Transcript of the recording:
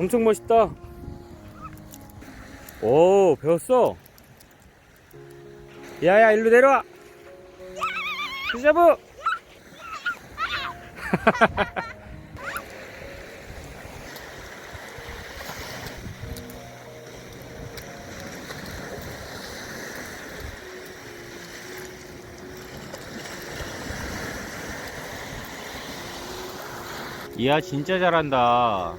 엄청 멋있다. 오, 배웠어. 야야, 일로 내려와. 수자부. 이야, 진짜 잘한다.